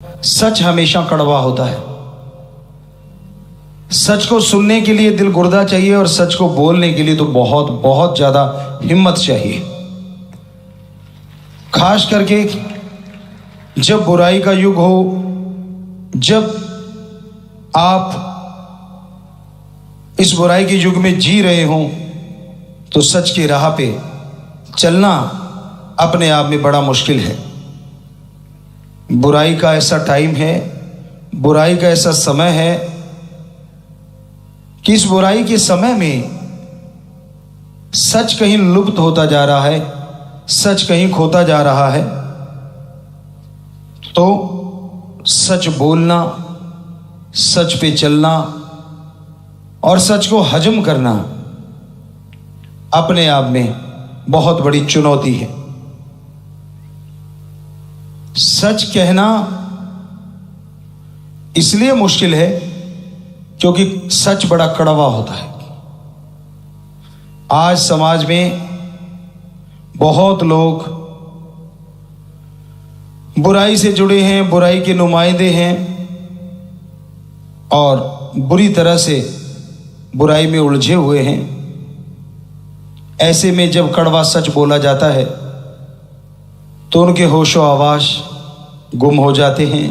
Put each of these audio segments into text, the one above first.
सच हमेशा कड़वा होता है। सच को सुनने के लिए दिल गुर्दा चाहिए और सच को बोलने के लिए तो बहुत बहुत ज्यादा हिम्मत चाहिए। खास करके जब बुराई का युग हो, जब आप इस बुराई के युग में जी रहे हों, तो सच की राह पे चलना अपने आप में बड़ा मुश्किल है। बुराई का ऐसा टाइम है, बुराई का ऐसा समय है कि इस बुराई के समय में सच कहीं लुप्त होता जा रहा है, सच कहीं खोता जा रहा है। तो सच बोलना, सच पे चलना और सच को हजम करना अपने आप में बहुत बड़ी चुनौती है। सच कहना इसलिए मुश्किल है क्योंकि सच बड़ा कड़वा होता है। आज समाज में बहुत लोग बुराई से जुड़े हैं, बुराई के नुमाइंदे हैं और बुरी तरह से बुराई में उलझे हुए हैं। ऐसे में जब कड़वा सच बोला जाता है तो उनके होशो आवाज गुम हो जाते हैं।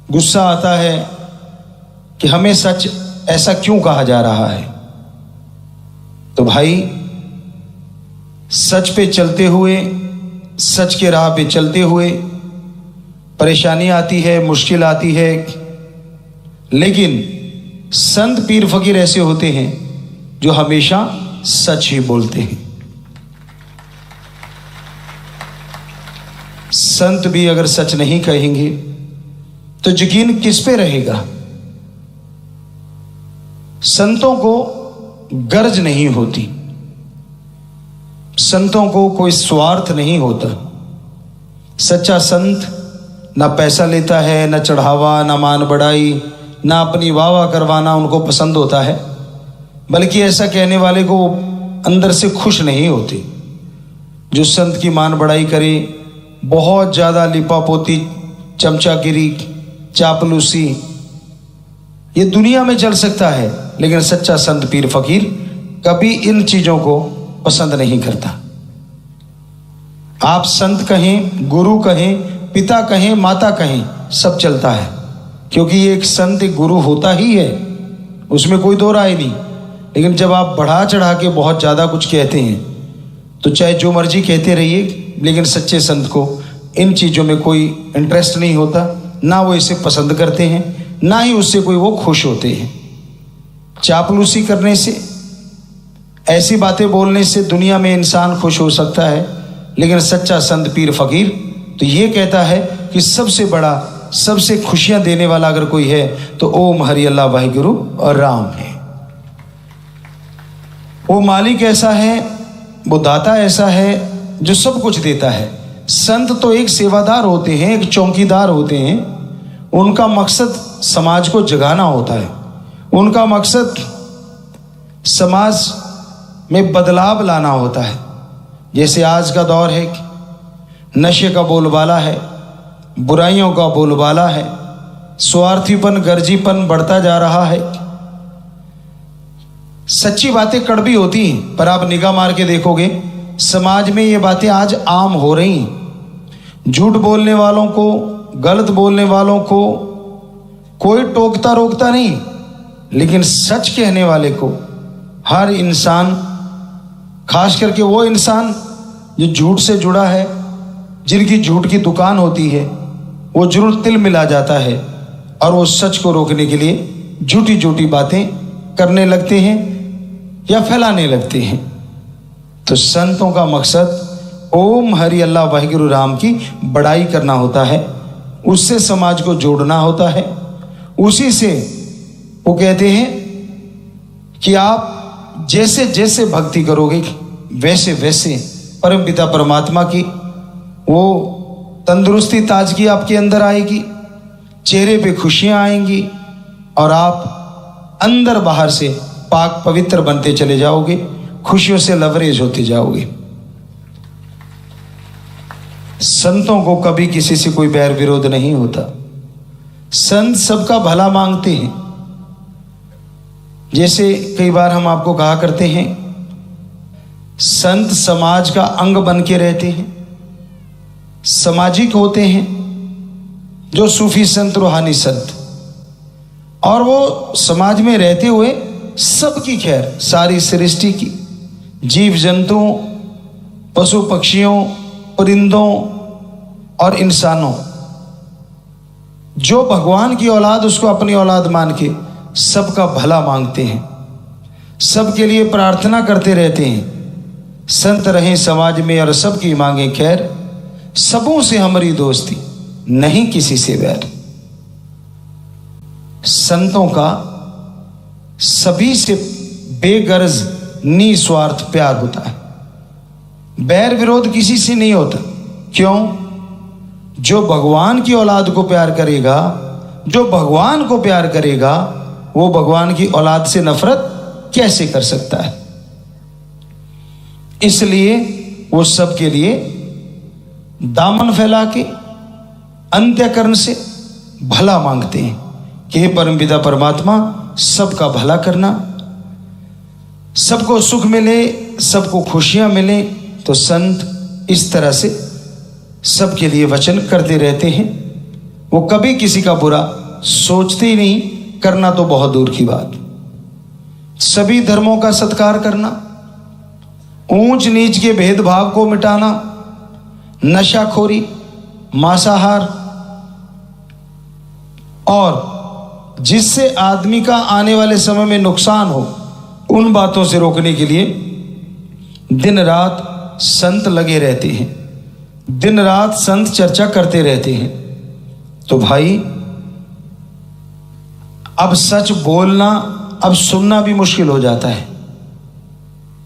गुस्सा आता है कि हमें सच ऐसा क्यों कहा जा रहा है। तो भाई, सच पे चलते हुए, सच के राह पे चलते हुए परेशानी आती है, मुश्किल आती है, लेकिन संत पीर फकीर ऐसे होते हैं जो हमेशा सच ही बोलते हैं। संत भी अगर सच नहीं कहेंगे तो यकीन किस पे रहेगा। संतों को गर्ज नहीं होती, संतों को कोई स्वार्थ नहीं होता। सच्चा संत ना पैसा लेता है, ना चढ़ावा, ना मान बढ़ाई, ना अपनी वाह वाह करवाना उनको पसंद होता है, बल्कि ऐसा कहने वाले को अंदर से खुश नहीं होती। जो संत की मान बढ़ाई करे, बहुत ज़्यादा लिपापोती, चमचागिरी, चापलूसी, ये दुनिया में चल सकता है, लेकिन सच्चा संत पीर फकीर कभी इन चीज़ों को पसंद नहीं करता। आप संत कहें, गुरु कहें, पिता कहें, माता कहें, सब चलता है, क्योंकि ये एक संत एक गुरु होता ही है, उसमें कोई दो राय नहीं। लेकिन जब आप बढ़ा चढ़ा के बहुत ज़्यादा कुछ कहते हैं तो चाहे जो मर्जी कहते रहिए, लेकिन सच्चे संत को इन चीज़ों में कोई इंटरेस्ट नहीं होता, ना वो इसे पसंद करते हैं, ना ही उससे कोई वो खुश होते हैं। चापलूसी करने से, ऐसी बातें बोलने से दुनिया में इंसान खुश हो सकता है, लेकिन सच्चा संत पीर फकीर तो ये कहता है कि सबसे बड़ा, सबसे खुशियां देने वाला अगर कोई है तो ओम हरि अल्लाह वाहिगुरु और राम है। वो मालिक ऐसा है, वो दाता ऐसा है जो सब कुछ देता है। संत तो एक सेवादार होते हैं, एक चौकीदार होते हैं। उनका मकसद समाज को जगाना होता है, उनका मकसद समाज में बदलाव लाना होता है। जैसे आज का दौर है, नशे का बोलबाला है, बुराइयों का बोलबाला है, स्वार्थीपन, गर्जीपन बढ़ता जा रहा है। सच्ची बातें कड़वी होती हैं, पर आप निगाह मार के देखोगे समाज में ये बातें आज आम हो रही हैं। झूठ बोलने वालों को, गलत बोलने वालों को कोई टोकता रोकता नहीं, लेकिन सच कहने वाले को हर इंसान, खास करके वो इंसान जो झूठ से जुड़ा है, जिनकी झूठ की दुकान होती है, वो जरूर तिल मिला जाता है और वो सच को रोकने के लिए झूठी झूठी बातें करने लगते हैं या फैलाने लगते हैं। तो संतों का मकसद ओम हरि अल्लाह वाहिगुरु राम की बड़ाई करना होता है, उससे समाज को जोड़ना होता है। उसी से वो कहते हैं कि आप जैसे जैसे भक्ति करोगे, वैसे वैसे परमपिता परमात्मा की वो तंदुरुस्ती, ताजगी आपके अंदर आएगी, चेहरे पे खुशियां आएंगी और आप अंदर बाहर से पाक पवित्र बनते चले जाओगे, खुशियों से लवरेज होते जाओगे। संतों को कभी किसी से कोई बैर विरोध नहीं होता। संत सबका भला मांगते हैं। जैसे कई बार हम आपको कहा करते हैं, संत समाज का अंग बन के रहते हैं, सामाजिक होते हैं, जो सूफी संत, रूहानी संत, और वो समाज में रहते हुए सबकी खैर, सारी सृष्टि की, जीव जंतुओं, पशु पक्षियों, परिंदों और इंसानों, जो भगवान की औलाद उसको अपनी औलाद मान के सबका भला मांगते हैं, सबके लिए प्रार्थना करते रहते हैं। संत रहें समाज में और सबकी मांगे खैर, सबों से हमारी दोस्ती, नहीं किसी से बैर। संतों का सभी से बेगर्ज निस्वार्थ प्यार होता है, बैर विरोध किसी से नहीं होता। क्यों? जो भगवान की औलाद को प्यार करेगा, जो भगवान को प्यार करेगा, वो भगवान की औलाद से नफरत कैसे कर सकता है? इसलिए वो सबके लिए दामन फैला के अंत्यकरण से भला मांगते हैं कि हे परमपिता परमात्मा, सबका भला करना, सबको सुख मिले, सबको खुशियां मिले। तो संत इस तरह से सबके लिए वचन करते रहते हैं। वो कभी किसी का बुरा सोचते ही नहीं, करना तो बहुत दूर की बात। सभी धर्मों का सत्कार करना, ऊंच नीच के भेदभाव को मिटाना, नशाखोरी, मांसाहार और जिससे आदमी का आने वाले समय में नुकसान हो, उन बातों से रोकने के लिए दिन रात संत लगे रहते हैं, दिन रात संत चर्चा करते रहते हैं। तो भाई, अब सच बोलना, अब सुनना भी मुश्किल हो जाता है।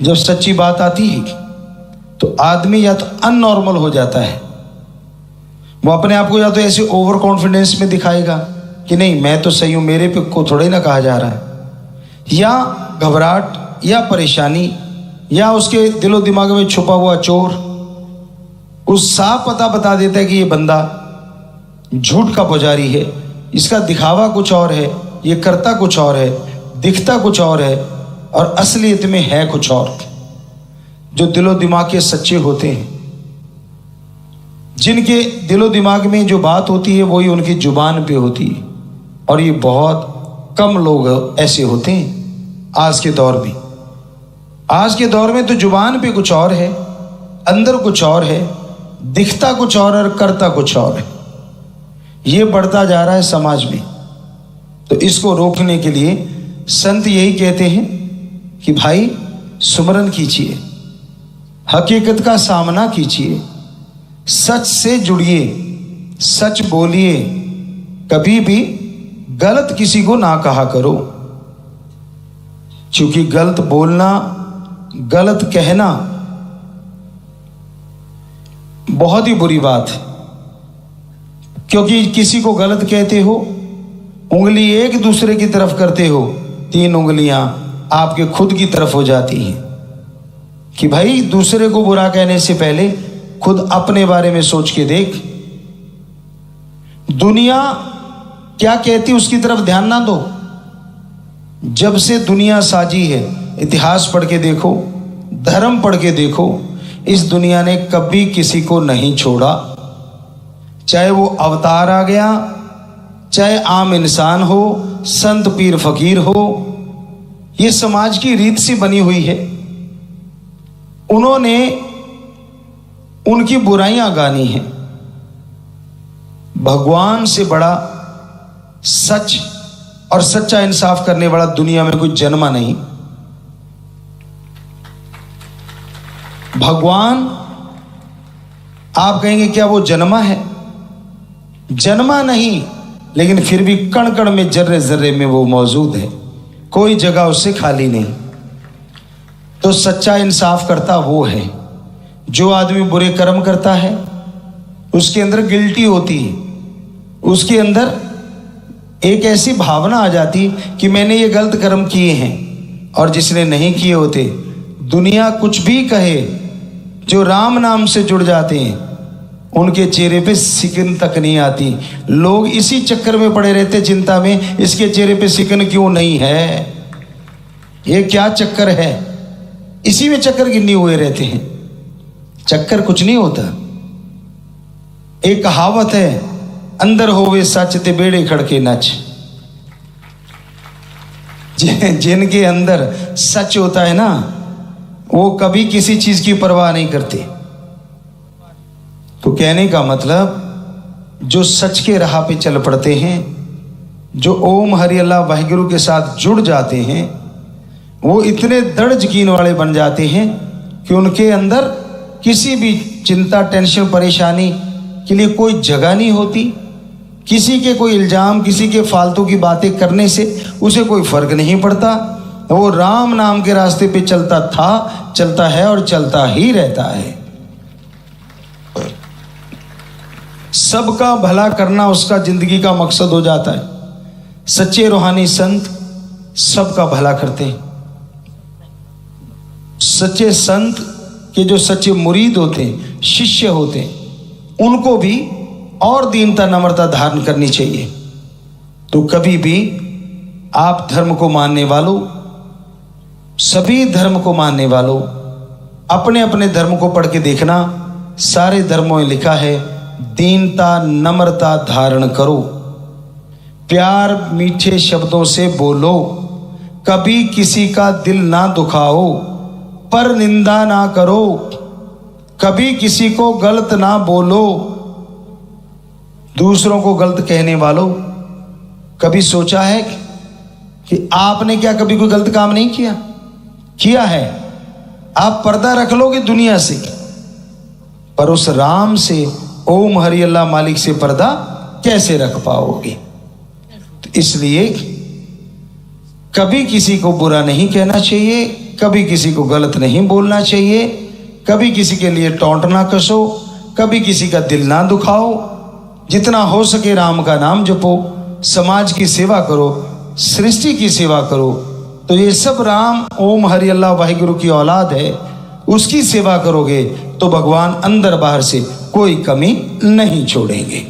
जब सच्ची बात आती है तो आदमी या तो अननॉर्मल हो जाता है, वो अपने आप को या तो ऐसे ओवर कॉन्फिडेंस में दिखाएगा कि नहीं मैं तो सही हूं, मेरे पे को थोड़े ना कहा जा रहा है, या घबराहट या परेशानी, या उसके दिलो दिमाग में छुपा हुआ चोर उस साफ पता बता देता है कि ये बंदा झूठ का पुजारी है, इसका दिखावा कुछ और है, ये करता कुछ और है, दिखता कुछ और है और असलियत में है कुछ और। जो दिलो दिमाग के सच्चे होते हैं, जिनके दिलो दिमाग में जो बात होती है वही उनकी जुबान पे होती है, और ये बहुत कम लोग ऐसे होते हैं आज के दौर में। आज के दौर में तो जुबान पे कुछ और है, अंदर कुछ और है, दिखता कुछ और करता कुछ और है। ये बढ़ता जा रहा है समाज में। तो इसको रोकने के लिए संत यही कहते हैं कि भाई सुमरन कीजिए, हकीकत का सामना कीजिए, सच से जुड़िए, सच बोलिए, कभी भी गलत किसी को ना कहा करो, क्योंकि गलत बोलना, गलत कहना बहुत ही बुरी बात है। क्योंकि किसी को गलत कहते हो, उंगली एक दूसरे की तरफ करते हो, 3 उंगलियां आपके खुद की तरफ हो जाती हैं। कि भाई दूसरे को बुरा कहने से पहले खुद अपने बारे में सोच के देख। दुनिया क्या कहती उसकी तरफ ध्यान ना दो। जब से दुनिया साजी है, इतिहास पढ़ के देखो, धर्म पढ़ के देखो, इस दुनिया ने कभी किसी को नहीं छोड़ा। चाहे वो अवतार आ गया, चाहे आम इंसान हो, संत पीर फकीर हो, ये समाज की रीत सी बनी हुई है। उन्होंने उनकी बुराइयां गानी हैं। भगवान से बड़ा सच और सच्चा इंसाफ करने वाला दुनिया में कोई जन्मा नहीं। भगवान, आप कहेंगे क्या वो जन्मा है? जन्मा नहीं, लेकिन फिर भी कण कण में, जर्रे जर्रे में वो मौजूद है, कोई जगह उससे खाली नहीं। तो सच्चा इंसाफ करता वो है। जो आदमी बुरे कर्म करता है उसके अंदर गिल्टी होती है, उसके अंदर एक ऐसी भावना आ जाती कि मैंने ये गलत कर्म किए हैं, और जिसने नहीं किए होते, दुनिया कुछ भी कहे, जो राम नाम से जुड़ जाते हैं उनके चेहरे पे सिकन तक नहीं आती। लोग इसी चक्कर में पड़े रहते, चिंता में, इसके चेहरे पे सिकन क्यों नहीं है, ये क्या चक्कर है, इसी में चक्कर गिन्नी हुए रहते हैं। चक्कर कुछ नहीं होता। एक कहावत है, अंदर होवे सच ते बेड़े खड़के नच। जिनके अंदर सच होता है ना, वो कभी किसी चीज की परवाह नहीं करते। तो कहने का मतलब, जो सच के राह पे चल पड़ते हैं, जो ओम हरि अल्लाह वाहिगुरु के साथ जुड़ जाते हैं, वो इतने दृढ़ यकीन वाले बन जाते हैं कि उनके अंदर किसी भी चिंता, टेंशन, परेशानी के लिए कोई जगह नहीं होती। किसी के कोई इल्जाम, किसी के फालतू की बातें करने से उसे कोई फर्क नहीं पड़ता। वो राम नाम के रास्ते पे चलता था, चलता है और चलता ही रहता है। सबका भला करना उसका जिंदगी का मकसद हो जाता है। सच्चे रूहानी संत सबका भला करते हैं। सच्चे संत के जो सच्चे मुरीद होते हैं, शिष्य होते हैं, उनको भी और दीनता, नम्रता धारण करनी चाहिए। तो कभी भी आप धर्म को मानने वालों, सभी धर्म को मानने वालों, अपने अपने धर्म को पढ़ के देखना। सारे धर्मों में लिखा है, दीनता, नम्रता धारण करो, प्यार मीठे शब्दों से बोलो, कभी किसी का दिल ना दुखाओ, पर निंदा ना करो, कभी किसी को गलत ना बोलो। दूसरों को गलत कहने वालों, कभी सोचा है कि आपने क्या कभी कोई गलत काम नहीं किया? किया है। आप पर्दा रख लोगे दुनिया से, पर उस राम से, ओम हरि अल्लाह मालिक से पर्दा कैसे रख पाओगे? तो इसलिए कभी किसी को बुरा नहीं कहना चाहिए, कभी किसी को गलत नहीं बोलना चाहिए, कभी किसी के लिए टोंट ना कसो, कभी किसी का दिल ना दुखाओ। जितना हो सके राम का नाम जपो, समाज की सेवा करो, सृष्टि की सेवा करो। तो ये सब राम, ओम हरि अल्लाह वाहिगुरु की औलाद है। उसकी सेवा करोगे तो भगवान अंदर बाहर से कोई कमी नहीं छोड़ेंगे।